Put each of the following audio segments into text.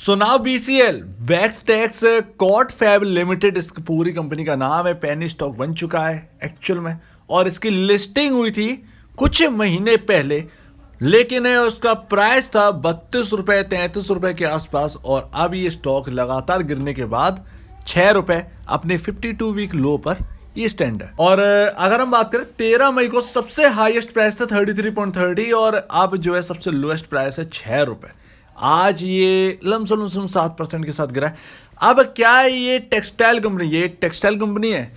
सो now BCL Vaxtex cot fab limited इस पूरी company का नाम है। पेनी स्टॉक बन चुका है एक्चुअल में, और इसकी लिस्टिंग हुई थी कुछ महीने पहले, लेकिन उसका प्राइस था 32 रुपए 33 रुपए के आसपास, और अब ये स्टॉक लगातार गिरने के बाद 6 रुपए अपने 52 वीक लो पर ये स्टैंड है। और अगर हम बात करें 13 मई को सबसे हाईएस्ट प्राइस था 33.30 और अब जो है सबसे लोएस्ट प्राइस है 6 रुपए। आज ये लमसम 7% के साथ गिरा है। अब क्या ये टेक्सटाइल कंपनी, ये एक टेक्सटाइल कंपनी है,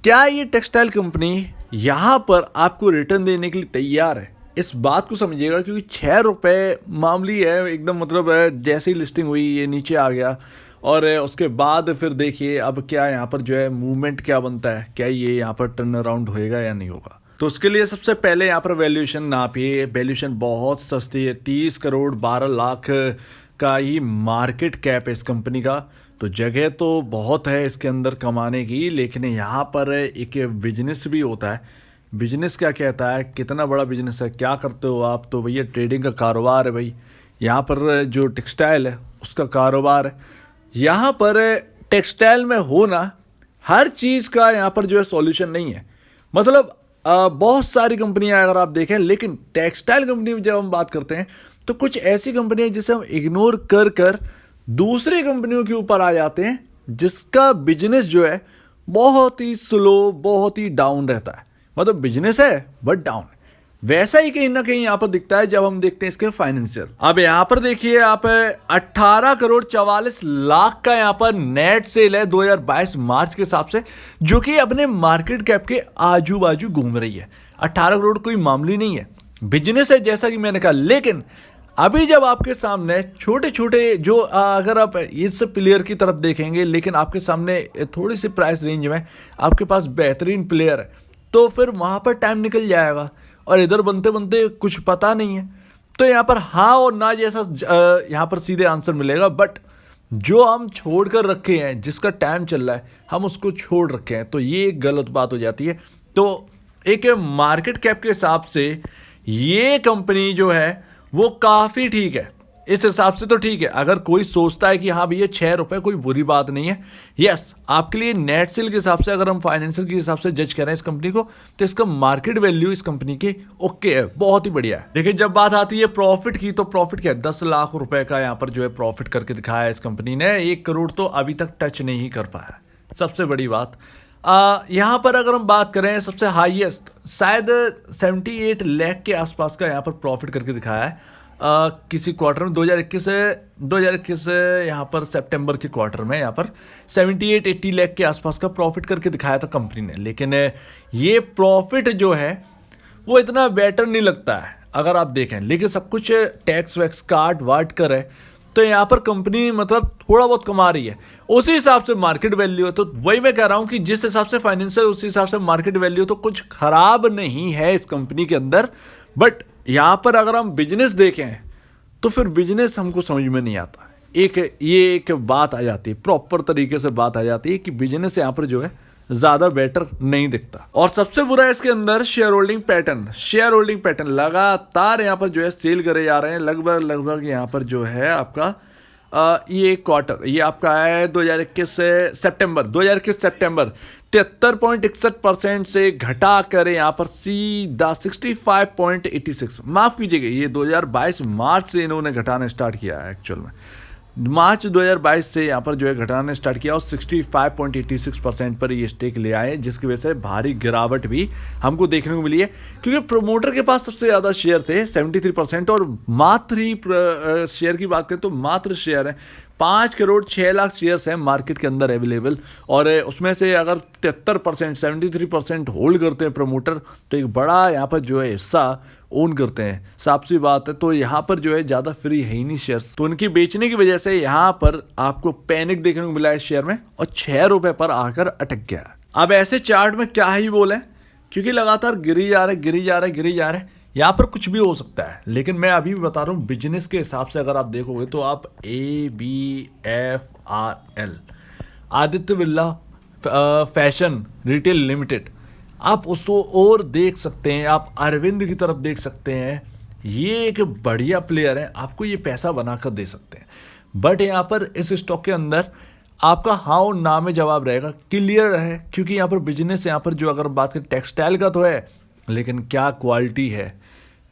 क्या ये टेक्सटाइल कंपनी यहां पर आपको रिटर्न देने के लिए तैयार है? इस बात को समझिएगा, क्योंकि 6 रुपए मामूली है एकदम, मतलब जैसे ही लिस्टिंग हुई ये नीचे आ गया, और उसके बाद फिर देखिए अब क्या यहाँ पर जो है मूवमेंट क्या बनता है, क्या ये यहाँ पर टर्न अराउंड होएगा या नहीं होगा। तो उसके लिए सबसे पहले यहाँ पर वैल्यूएशन नापिए। वैल्यूएशन बहुत सस्ती है, 30 करोड़ 12 लाख का ही मार्केट कैप है इस कंपनी का। तो जगह तो बहुत है इसके अंदर कमाने की, लेकिन यहाँ पर एक बिजनेस भी होता है। बिजनेस क्या कहता है, कितना बड़ा बिजनेस है, क्या करते हो आप? तो भैया ट्रेडिंग का कारोबार है भाई। यहाँ पर जो टेक्सटाइल है उसका कारोबार है। यहाँ पर टेक्सटाइल में होना हर चीज़ का यहाँ पर जो है सॉल्यूशन नहीं है। मतलब बहुत सारी कंपनियां अगर आप देखें, लेकिन टेक्सटाइल कंपनी में जब हम बात करते हैं तो कुछ ऐसी कंपनियां जिसे हम इग्नोर कर कर दूसरी कंपनियों के ऊपर आ जाते हैं, जिसका बिजनेस जो है बहुत ही स्लो, बहुत ही डाउन रहता है। मतलब बिजनेस है बट डाउन। वैसा ही कहीं ना कहीं यहाँ पर दिखता है जब हम देखते हैं इसके फाइनेंशियल। अब यहाँ पर देखिए आप 18 करोड़ 44 लाख का यहाँ पर नेट सेल है 2022 मार्च के हिसाब से, जो कि अपने मार्केट कैप के आजू बाजू घूम रही है। 18 करोड़ कोई मामूली नहीं है, बिजनेस है जैसा कि मैंने कहा। लेकिन अभी जब आपके सामने छोटे छोटे जो अगर आप इस प्लेयर की तरफ देखेंगे, लेकिन आपके सामने थोड़ी सी प्राइस रेंज में आपके पास बेहतरीन प्लेयर है, तो फिर वहाँ पर टाइम निकल जाएगा, और इधर बनते बनते कुछ पता नहीं है। तो यहाँ पर हाँ और ना जैसा यहाँ पर सीधे आंसर मिलेगा, बट जो हम छोड़ कर रखे हैं, जिसका टाइम चल रहा है हम उसको छोड़ रखे हैं, तो ये एक गलत बात हो जाती है। तो एक मार्केट कैप के हिसाब से ये कंपनी जो है वो काफ़ी ठीक है, इस हिसाब से तो ठीक है। अगर कोई सोचता है कि हाँ भैया 6 रुपए कोई बुरी बात नहीं है, यस आपके लिए नेट सेल के हिसाब से, अगर हम फाइनेंशियल के हिसाब से जज करें इस कंपनी को, तो इसका मार्केट वैल्यू इस कंपनी के ओके है, बहुत ही बढ़िया है। लेकिन जब बात आती है प्रॉफिट की, तो प्रॉफिट क्या है, 10 लाख रुपए का यहाँ पर जो है प्रॉफिट करके दिखाया है इस कंपनी ने। 1 करोड़ तो अभी तक टच नहीं कर पाया, सबसे बड़ी बात। यहाँ पर अगर हम बात करें सबसे हाईएस्ट शायद 78 लाख के आसपास का यहाँ पर प्रॉफिट करके दिखाया है किसी क्वार्टर में 2021 यहाँ पर सितंबर के क्वार्टर में यहाँ पर 78-80 लाख के आसपास का प्रॉफिट करके दिखाया था कंपनी ने। लेकिन ये प्रॉफिट जो है वो इतना बेटर नहीं लगता है अगर आप देखें, लेकिन सब कुछ टैक्स वैक्स काट वाट कर है, तो यहाँ पर कंपनी मतलब थोड़ा बहुत कमा रही है, उसी हिसाब से मार्केट वैल्यू है। तो वही मैं कह रहा हूँ कि जिस हिसाब से फाइनेंशियल उसी हिसाब से मार्केट वैल्यू, तो कुछ खराब नहीं है इस कंपनी के अंदर। बट यहाँ पर अगर हम बिजनेस देखें तो फिर बिजनेस हमको समझ में नहीं आता। एक बात आ जाती है, प्रॉपर तरीके से बात आ जाती है कि बिजनेस यहाँ पर जो है ज़्यादा बेटर नहीं दिखता। और सबसे बुरा है इसके अंदर शेयर होल्डिंग पैटर्न लगातार यहाँ पर जो है सेल करे जा रहे हैं। लगभग यहाँ पर जो है आपका ये क्वार्टर, ये आपका है 2021 सितंबर 73.61% से घटा कर यहाँ पर सीधा 65.86, माफ़ कीजिएगा, ये 2022 मार्च से इन्होंने घटाना स्टार्ट किया है। एक्चुअल में मार्च 2022 से यहाँ पर जो है घटाना स्टार्ट किया और 65.86% पर ये स्टेक ले आए, जिसकी वजह से भारी गिरावट भी हमको देखने को मिली है। क्योंकि प्रोमोटर के पास सबसे ज़्यादा शेयर थे 73%, और मात्र ही शेयर की बात करें तो मात्र शेयर है 5 करोड़ 6 लाख शेयर्स हैं मार्केट के अंदर अवेलेबल, और उसमें से अगर 73% 73% होल्ड करते हैं प्रमोटर, तो एक बड़ा यहाँ पर जो है हिस्सा ओन करते हैं, साफ सी बात है। तो यहाँ पर जो है ज़्यादा फ्री है ही नहीं शेयर्स, तो उनकी बेचने की वजह से यहाँ पर आपको पैनिक देखने को मिला है शेयर में, और 6 रुपये पर आकर अटक गया। अब ऐसे चार्ट में क्या ही बोले, क्योंकि लगातार गिरी जा रहे हैं, यहाँ पर कुछ भी हो सकता है। लेकिन मैं अभी भी बता रहा हूँ बिजनेस के हिसाब से अगर आप देखोगे तो आप ABFRL Aditya Birla fashion retail limited, आप उसको और देख सकते हैं, आप अरविंद की तरफ देख सकते हैं। ये एक बढ़िया प्लेयर है, आपको ये पैसा बनाकर दे सकते हैं। बट यहाँ पर इस स्टॉक के अंदर आपका हाँ और ना में जवाब रहेगा, क्लियर है, क्योंकि यहाँ पर बिजनेस, यहाँ पर जो अगर बात करें टेक्सटाइल का तो है, लेकिन क्या क्वालिटी है,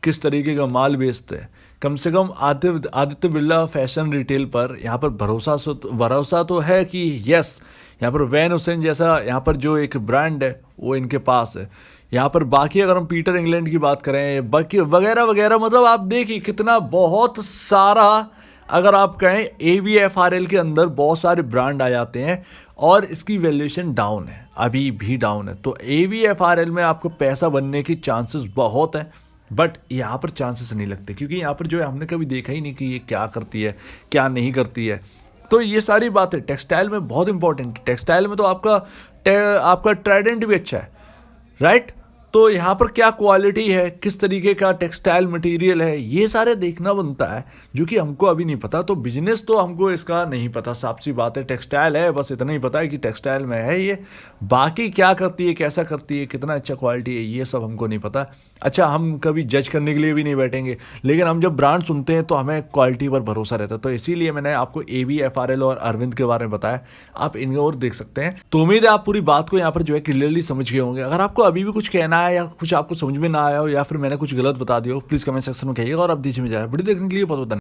किस तरीके का माल बेचते हैं। कम से कम आदित्य बिरला फैशन रिटेल पर यहाँ पर भरोसा तो है कि यस, यहाँ पर वैन हुसैन जैसा यहाँ पर जो एक ब्रांड है वो इनके पास है। यहाँ पर बाकी अगर हम पीटर इंग्लैंड की बात करें, बाकी वगैरह वगैरह, मतलब आप देखिए कितना बहुत सारा, अगर आप कहें ABFRL के अंदर बहुत सारे ब्रांड आ जाते हैं और इसकी वैल्यूएशन डाउन है, अभी भी डाउन है। तो ABFRL में आपको पैसा बनने की चांसेस बहुत है, बट यहाँ पर चांसेस नहीं लगते, क्योंकि यहाँ पर जो है हमने कभी देखा ही नहीं कि ये क्या करती है क्या नहीं करती है। तो ये सारी बातें टेक्सटाइल में बहुत इंपॉर्टेंट है। टेक्सटाइल में तो आपका ट्राइडेंट भी अच्छा है, राइट। तो यहाँ पर क्या क्वालिटी है, किस तरीके का टेक्सटाइल मटेरियल है, ये सारे देखना बनता है, जो कि हमको अभी नहीं पता। तो बिजनेस तो हमको इसका नहीं पता, साफ सी बात है, टेक्सटाइल है, बस इतना ही पता है कि टेक्सटाइल में है ये। बाकी क्या करती है, कैसा करती है, कितना अच्छा क्वालिटी है, ये सब हमको नहीं पता। अच्छा, हम कभी जज करने के लिए भी नहीं बैठेंगे, लेकिन हम जब ब्रांड सुनते हैं तो हमें क्वालिटी पर भरोसा रहता है। तो इसीलिए मैंने आपको ABFRL और अरविंद के बारे में बताया, आप इनके और देख सकते हैं। तो उम्मीद है आप पूरी बात को यहाँ पर जो है क्लियरली समझ गए होंगे। अगर आपको अभी भी कुछ कहना है या कुछ आपको समझ में ना आया हो या फिर मैंने कुछ गलत बता दिया हो, प्लीज़ कमेंट सेक्शन में कहिएगा। और अब दीजिए में जाए वीडियो देखने के लिए बहुत बहुत धन्यवाद।